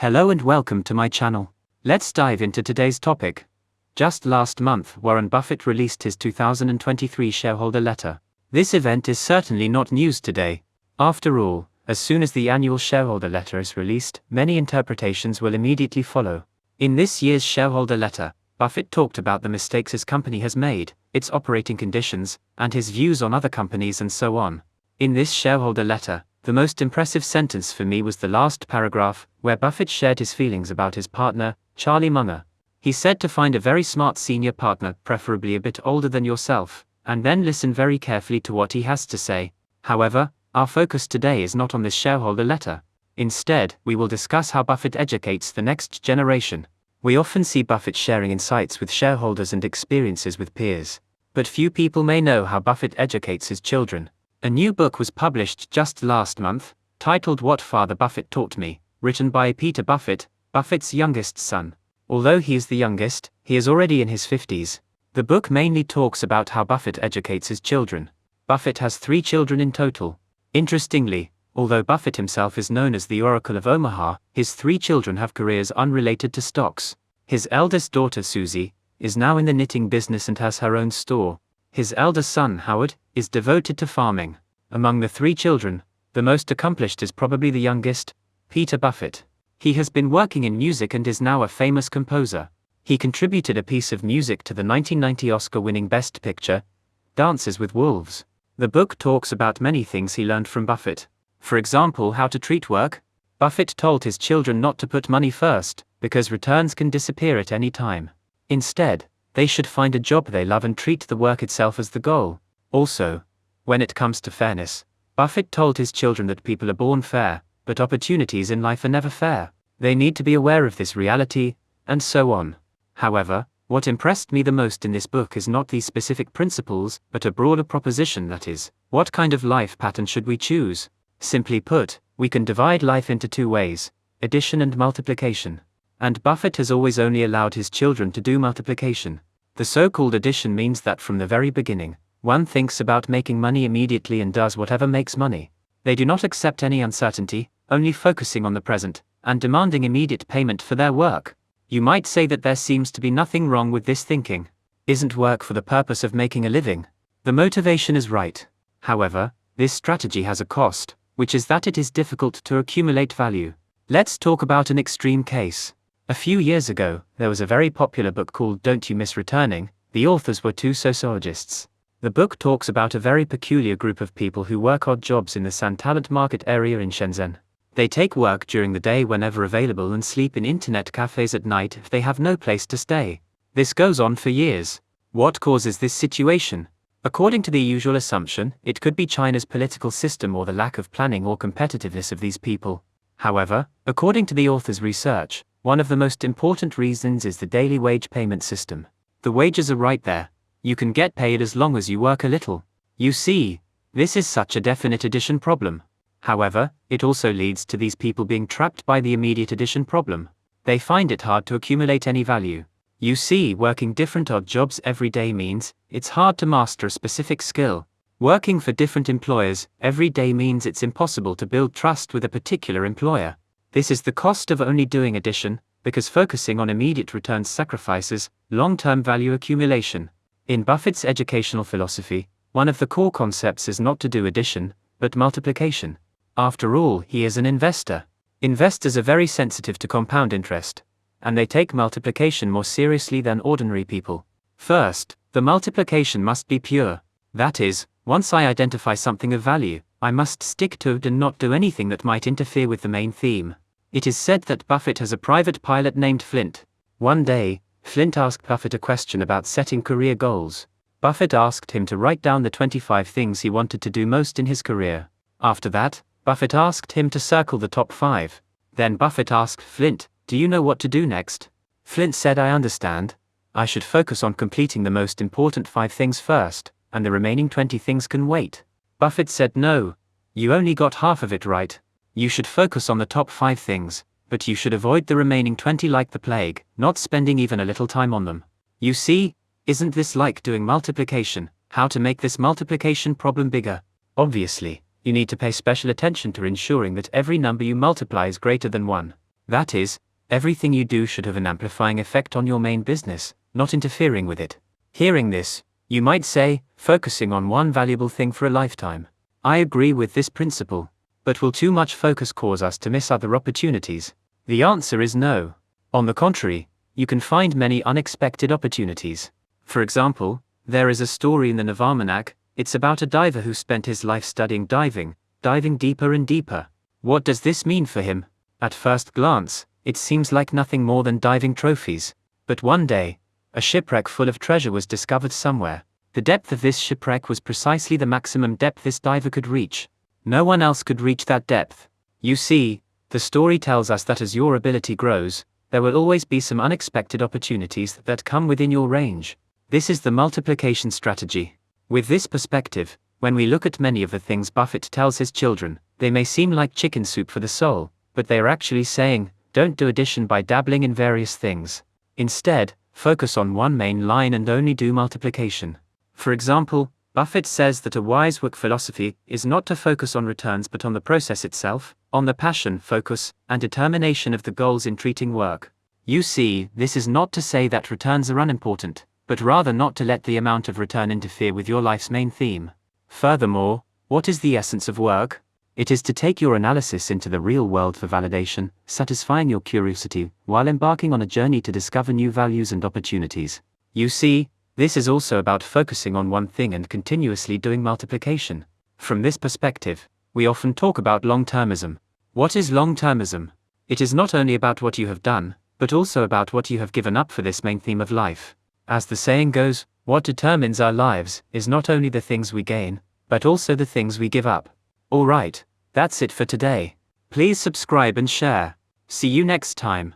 Hello and welcome to my channel. Let's dive into today's topic. Just last month, Warren Buffett released his 2023 shareholder letter. This event is certainly not news today. After all, as soon as the annual shareholder letter is released, many interpretations will immediately follow. In this year's shareholder letter, Buffett talked about the mistakes his company has made, its operating conditions, and his views on other companies and so on. In this shareholder letter, the most impressive sentence for me was the last paragraph, where Buffett shared his feelings about his partner, Charlie Munger. He said to find a very smart senior partner, preferably a bit older than yourself, and then listen very carefully to what he has to say. However, our focus today is not on this shareholder letter. Instead, we will discuss how Buffett educates the next generation. We often see Buffett sharing insights with shareholders and experiences with peers. But few people may know how Buffett educates his children. A new book was published just last month, titled What Father Buffett Taught Me, written by Peter Buffett, Buffett's youngest son. Although he is the youngest, he is already in his 50s. The book mainly talks about how Buffett educates his children. Buffett has 3 children in total. Interestingly, although Buffett himself is known as the Oracle of Omaha, his 3 children have careers unrelated to stocks. His eldest daughter Susie is now in the knitting business and has her own store. His elder son Howard is devoted to farming. Among the 3 children, the most accomplished is probably the youngest, Peter Buffett. He has been working in music and is now a famous composer. He contributed a piece of music to the 1990 Oscar-winning Best Picture, Dances with Wolves. The book talks about many things he learned from Buffett. For example, how to treat work. Buffett told his children not to put money first, because returns can disappear at any time. Instead, they should find a job they love and treat the work itself as the goal. Also, when it comes to fairness, Buffett told his children that people are born fair, but opportunities in life are never fair. They need to be aware of this reality, and so on. However, what impressed me the most in this book is not these specific principles, but a broader proposition, that is, what kind of life pattern should we choose? Simply put, we can divide life into 2 ways, addition and multiplication. And Buffett has always only allowed his children to do multiplication. The so-called addition means that from the very beginning, one thinks about making money immediately and does whatever makes money. They do not accept any uncertainty, only focusing on the present, and demanding immediate payment for their work. You might say that there seems to be nothing wrong with this thinking. Isn't work for the purpose of making a living? The motivation is right. However, this strategy has a cost, which is that it is difficult to accumulate value. Let's talk about an extreme case. A few years ago, there was a very popular book called Don't You Miss Returning. The authors were 2 sociologists. The book talks about a very peculiar group of people who work odd jobs in the Santalent market area in Shenzhen. They take work during the day whenever available and sleep in internet cafes at night if they have no place to stay. This goes on for years. What causes this situation? According to the usual assumption, it could be China's political system or the lack of planning or competitiveness of these people. However, according to the author's research, one of the most important reasons is the daily wage payment system. The wages are right there. You can get paid as long as you work a little. You see, this is such a definite addition problem. However, it also leads to these people being trapped by the immediate addition problem. They find it hard to accumulate any value. You see, working different odd jobs every day means it's hard to master a specific skill. Working for different employers every day means it's impossible to build trust with a particular employer. This is the cost of only doing addition, because focusing on immediate returns sacrifices long-term value accumulation. In Buffett's educational philosophy, one of the core concepts is not to do addition, but multiplication. After all, he is an investor. Investors are very sensitive to compound interest, and they take multiplication more seriously than ordinary people. First, the multiplication must be pure. That is, once I identify something of value, I must stick to it and not do anything that might interfere with the main theme. It is said that Buffett has a private pilot named Flint. One day, Flint asked Buffett a question about setting career goals. Buffett asked him to write down the 25 things he wanted to do most in his career. After that, Buffett asked him to circle the top 5. Then Buffett asked Flint, "Do you know what to do next?" Flint said, "I understand. I should focus on completing the most important 5 things first, and the remaining 20 things can wait." Buffett said, "No, you only got half of it right. You should focus on the top 5 things, but you should avoid the remaining 20 like the plague, not spending even a little time on them." You see, isn't this like doing multiplication? How to make this multiplication problem bigger? Obviously, you need to pay special attention to ensuring that every number you multiply is greater than 1. That is, everything you do should have an amplifying effect on your main business, not interfering with it. Hearing this, you might say, focusing on one valuable thing for a lifetime. I agree with this principle, but will too much focus cause us to miss other opportunities? The answer is no. On the contrary, you can find many unexpected opportunities. For example, there is a story in the Navamanac. It's about a diver who spent his life studying diving deeper and deeper. What does this mean for him? At first glance, it seems like nothing more than diving trophies. But one day, a shipwreck full of treasure was discovered somewhere. The depth of this shipwreck was precisely the maximum depth this diver could reach. No one else could reach that depth. You see, the story tells us that as your ability grows, there will always be some unexpected opportunities that come within your range. This is the multiplication strategy. With this perspective, when we look at many of the things Buffett tells his children, they may seem like chicken soup for the soul, but they are actually saying, don't do addition by dabbling in various things. Instead, focus on one main line and only do multiplication. For example, Buffett says that a wise work philosophy is not to focus on returns but on the process itself, on the passion, focus, and determination of the goals in treating work. You see, this is not to say that returns are unimportant, but rather not to let the amount of return interfere with your life's main theme. Furthermore, what is the essence of work? It is to take your analysis into the real world for validation, satisfying your curiosity, while embarking on a journey to discover new values and opportunities. You see, this is also about focusing on one thing and continuously doing multiplication. From this perspective, we often talk about long-termism. What is long-termism? It is not only about what you have done, but also about what you have given up for this main theme of life. As the saying goes, what determines our lives is not only the things we gain, but also the things we give up. Alright, that's it for today. Please subscribe and share. See you next time.